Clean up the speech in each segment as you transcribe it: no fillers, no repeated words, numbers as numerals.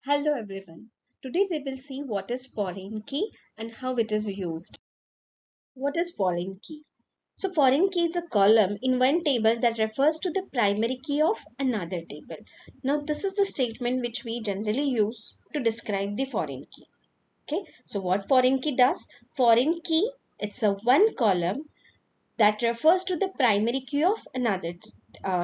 Hello everyone. Today we will see what is foreign key and how it is used. What is foreign key? So foreign key is a column in one table that refers to the primary key of another table. Now this is the statement which we generally use to describe the foreign key. Okay. So what foreign key does? Foreign key, it's a one column that refers to the primary key of another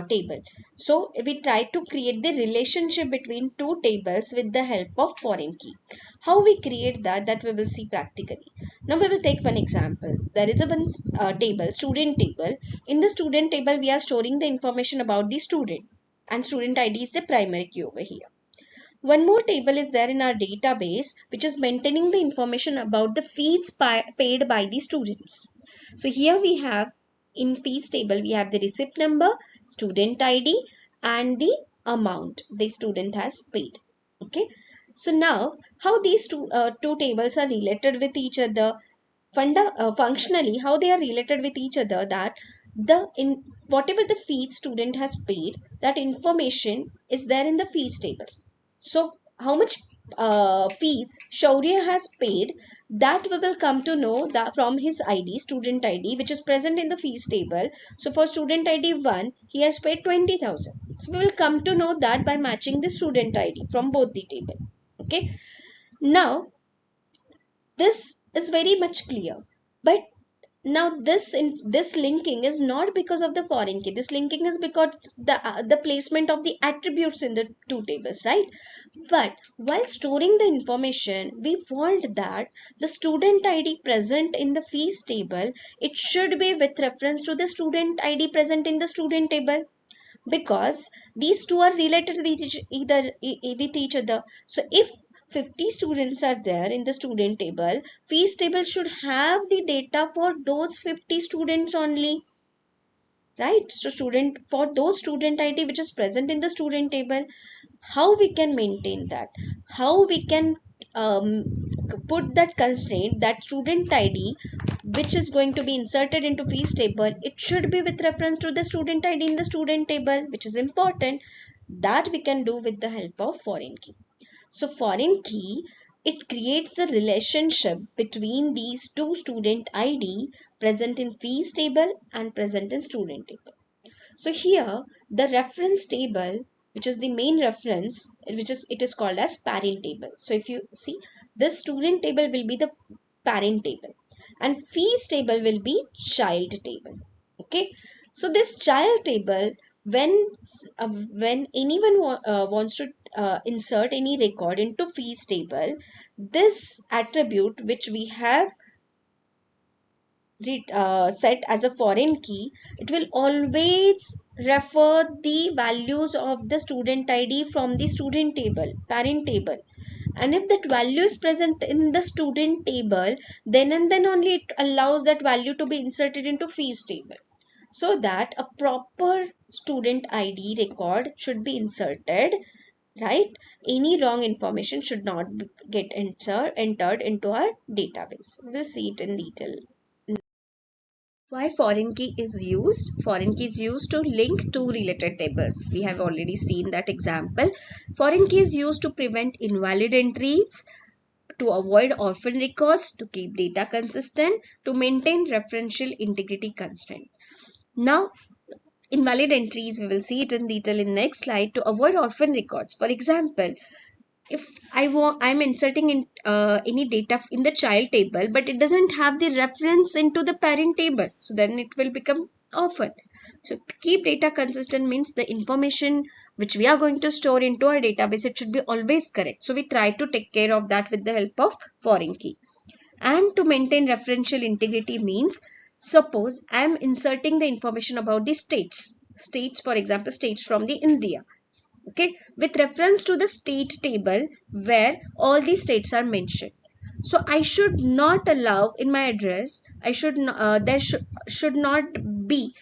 table. So we try to create the relationship between two tables with the help of foreign key. How we create that we will see practically. Now we will take one example. There is a one table, student table. In the student table we are storing the information about the student, and student ID is the primary key over here. One more table is there in our database which is maintaining the information about the fees paid by the students. So here we have in fees table we have the receipt number, student ID and the amount the student has paid. Okay. So now how these two tables are related with each other, functionally how they are related with each other, that in whatever the fees student has paid, that information is there in the fees table. So how much fees Shaurya has paid, that we will come to know that from his ID, student ID, which is present in the fees table. So for student ID 1, he has paid 20,000. So we will come to know that by matching the student ID from both the table. Okay. Now this is very much clear. But now this linking is not because of the foreign key. This linking is because the placement of the attributes in the two tables, right? But while storing the information, we want that the student ID present in the fees table, it should be with reference to the student ID present in the student table, because these two are related with with each other. So if 50 students are there in the student table, fees table should have the data for those 50 students only, right? So student, for those student ID which is present in the student table, how we can maintain that, how we can um, put that constraint that student ID which is going to be inserted into fees table, it should be with reference to the student ID in the student table, which is important. That we can do with the help of foreign key. So foreign key, it creates a relationship between these two student ID present in fees table and present in student table. So here the reference table, which is the main reference, it is called as parent table. So if you see, this student table will be the parent table and fees table will be child table. Okay. So this child table, when anyone wants to insert any record into fees table, this attribute which we have set as a foreign key, it will always refer the values of the student ID from the student table, parent table. And if that value is present in the student table, then and then only it allows that value to be inserted into fees table. So that a proper student ID record should be inserted, right? Any wrong information should not get entered into our database. We'll see it in detail. Why foreign key is used? Foreign key is used to link two related tables. We have already seen that example. Foreign key is used to prevent invalid entries, to avoid orphan records, to keep data consistent, to maintain referential integrity constraint. Now, invalid entries, we will see it in detail in next slide. To avoid orphan records, for example, if I'm inserting in any data in the child table, but it doesn't have the reference into the parent table, so then it will become orphan. So keep data consistent means the information which we are going to store into our database, it should be always correct. So we try to take care of that with the help of foreign key. And to maintain referential integrity means, suppose I am inserting the information about the states, for example, states from the India, okay, with reference to the state table where all these states are mentioned. So I should not allow in my address, there should not be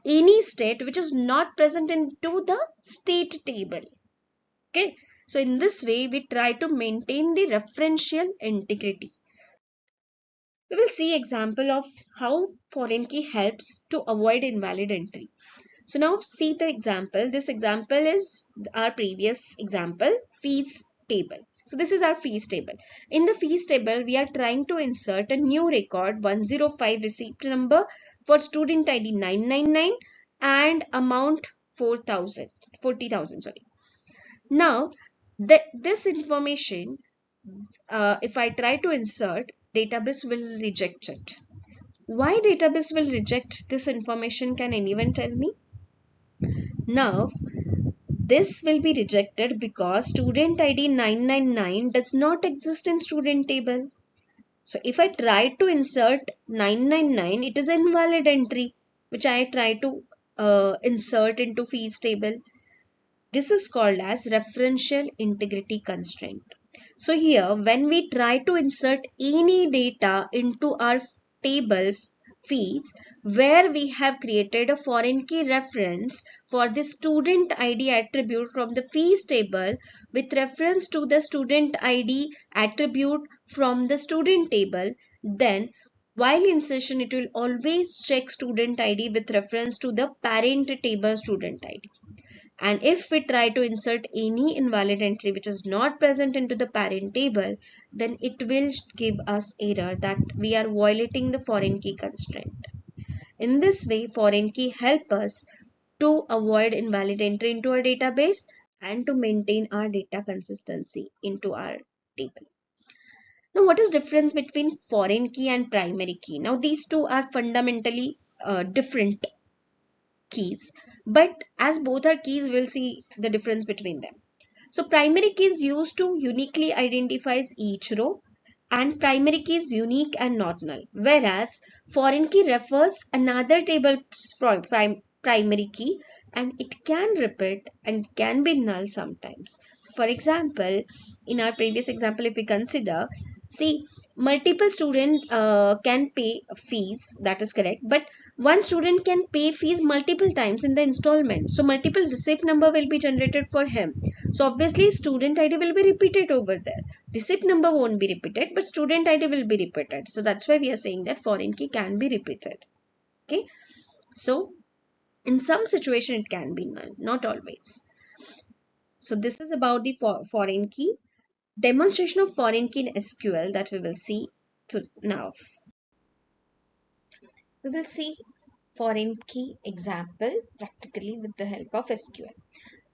any state which is not present into the state table. Okay. So in this way we try to maintain the referential integrity. We will see example of how foreign key helps to avoid invalid entry. So now see the example. This example is our previous example, fees table. So this is our fees table. In the fees table, we are trying to insert a new record 105 receipt number for student ID 999 and amount 40,000. Sorry. Now, this information, if I try to insert, database will reject it. Why database will reject this information? Can anyone tell me? Now, this will be rejected because student ID 999 does not exist in student table. So if I try to insert 999, it is an invalid entry, which I try to insert into fees table. This is called as referential integrity constraint. So here, when we try to insert any data into our table feeds where we have created a foreign key reference for the student ID attribute from the fees table with reference to the student ID attribute from the student table, then while insertion it will always check student ID with reference to the parent table student ID. And if we try to insert any invalid entry which is not present into the parent table, then it will give us error that we are violating the foreign key constraint. In this way, foreign key help us to avoid invalid entry into our database and to maintain our data consistency into our table. Now, what is difference between foreign key and primary key? Now, these two are fundamentally different keys, but as both are keys, we'll see the difference between them. So primary key is used to uniquely identifies each row, and primary key is unique and not null, whereas foreign key refers another table from primary key and it can repeat and can be null sometimes. For example, in our previous example, if we consider, see, multiple student can pay fees, that is correct, but one student can pay fees multiple times in the installment, so multiple receipt number will be generated for him. So obviously student ID will be repeated over there. Receipt number won't be repeated, but student ID will be repeated. So that's why we are saying that foreign key can be repeated. Okay, so in some situation it can be null, not always. So this is about the foreign key. Demonstration of foreign key in SQL that we will see now. We will see foreign key example practically with the help of SQL.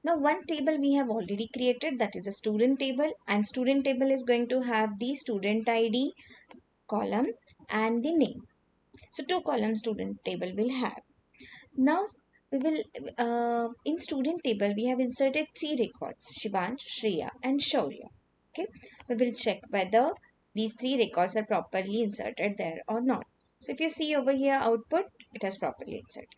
Now one table we have already created, that is a student table, and student table is going to have the student ID column and the name. So two columns student table will have. Now we will in student table we have inserted three records, Shivansh, Shreya and Shaurya. Okay, we will check whether these three records are properly inserted there or not. So if you see over here output, it has properly inserted.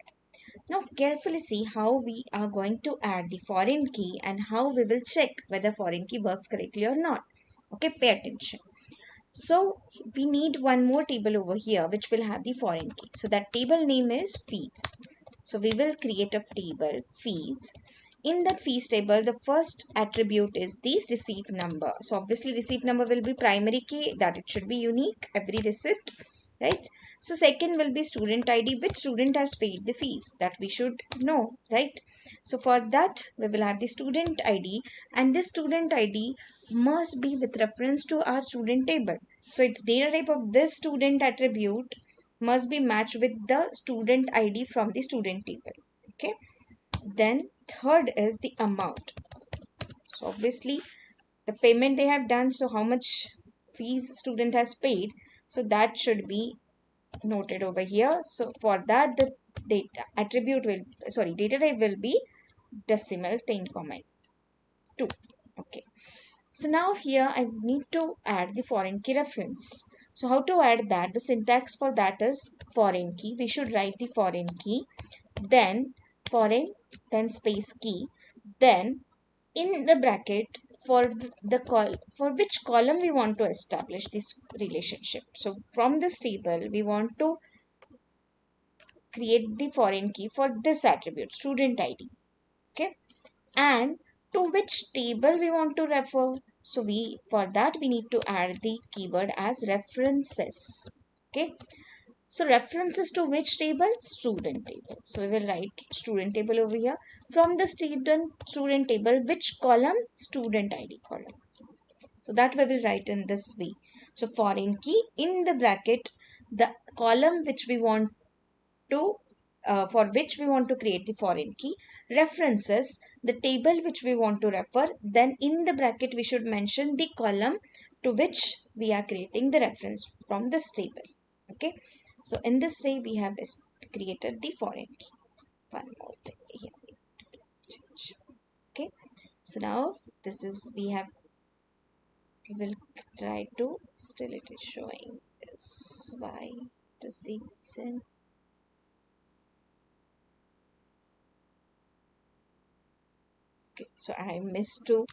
Now carefully see how we are going to add the foreign key and how we will check whether foreign key works correctly or not. Okay, pay attention. So we need one more table over here which will have the foreign key. So that table name is fees. So we will create a table fees. In that fees table, the first attribute is the receipt number. So obviously receipt number will be primary key, that it should be unique every receipt, right? So second will be student ID, which student has paid the fees, that we should know, right? So for that we will have the student ID, and this student ID must be with reference to our student table. So its data type of this student attribute must be matched with the student ID from the student table. Okay. Then third is the amount. So obviously the payment they have done, so how much fees student has paid, so that should be noted over here. So for that the data attribute will, sorry, data type will be decimal 10,2. Okay. So now here I need to add the foreign key reference. So how to add that? The syntax for that is foreign key. We should write the foreign key, then foreign, then space key, then in the bracket for the for which column we want to establish this relationship. So from this table we want to create the foreign key for this attribute, student ID. Okay, and to which table we want to refer. So we, for that we need to add the keyword as references. Okay, so references to which table? Student table. So we will write student table over here. From the student table, which column? Student ID column. So that we will write in this way. So foreign key in the bracket, the column which we want to for which we want to create the foreign key references the table which we want to refer. Then in the bracket we should mention the column to which we are creating the reference from this table. Okay, so in this way we have created the foreign key. One more thing here, change. Okay, so now this is we will try to, still it is showing this. Why does the reason? Okay, so I missed to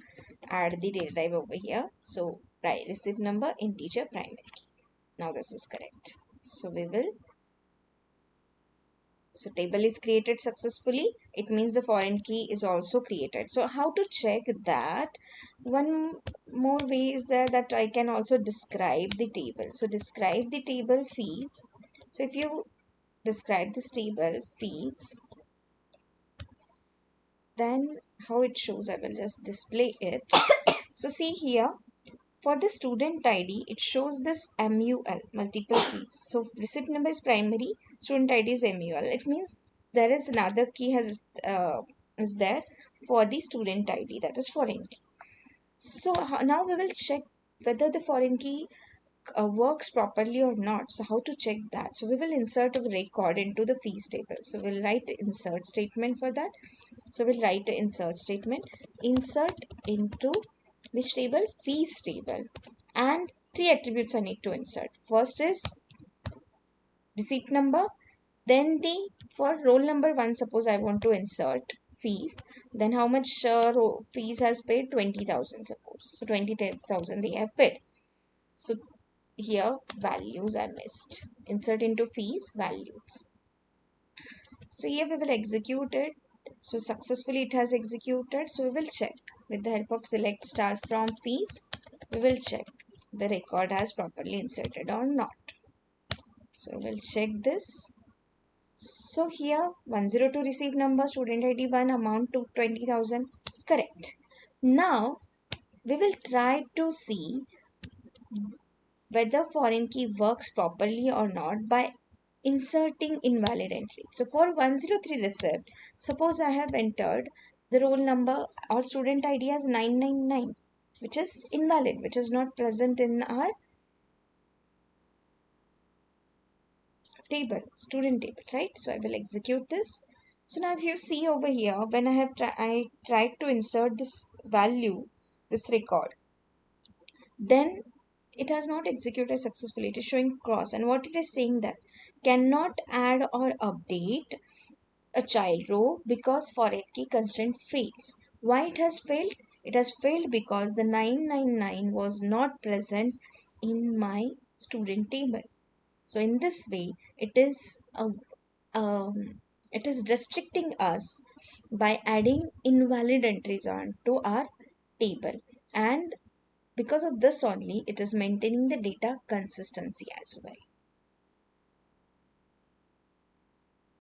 add the data type over here. So right, receipt number integer primary key. Now this is correct. So we will, so table is created successfully. It means the foreign key is also created. So how to check that? One more way is there that I can also describe the table. So describe the table fees. So if you describe this table fees, then how it shows, I will just display it. So see here, for the student ID, it shows this MUL, multiple keys. So receipt number is primary, student ID is MUL. It means there is another key is there for the student ID, that is foreign key. So now we will check whether the foreign key works properly or not. So how to check that? So we will insert a record into the fees table. So we'll write the insert statement for that. So we'll write the insert statement. Insert into which table? Fees table. And three attributes I need to insert. First is receipt number. Then the, for roll number 1, suppose I want to insert fees. Then how much fees has paid? 20,000 suppose. So 20,000 they have paid. So here values I missed. Insert into fees values. So here we will execute it. So successfully it has executed. So we will check with the help of select star from fees. We will check the record has properly inserted or not. So we will check this. So here 102 receipt number, student ID 1, amount to 20,000. Correct. Now we will try to see whether foreign key works properly or not by inserting invalid entry. So for 103 receipt, suppose I have entered the roll number or student ID as 999, which is invalid, which is not present in our table, student table, right? So I will execute this. So now if you see over here, when I tried to insert this value, this record, then it has not executed successfully. It is showing cross, and what it is saying that cannot add or update a child row because foreign key constraint fails. Why it has failed? It has failed because the 999 was not present in my student table. So in this way, it is restricting us by adding invalid entries onto our table, and because of this only, it is maintaining the data consistency as well.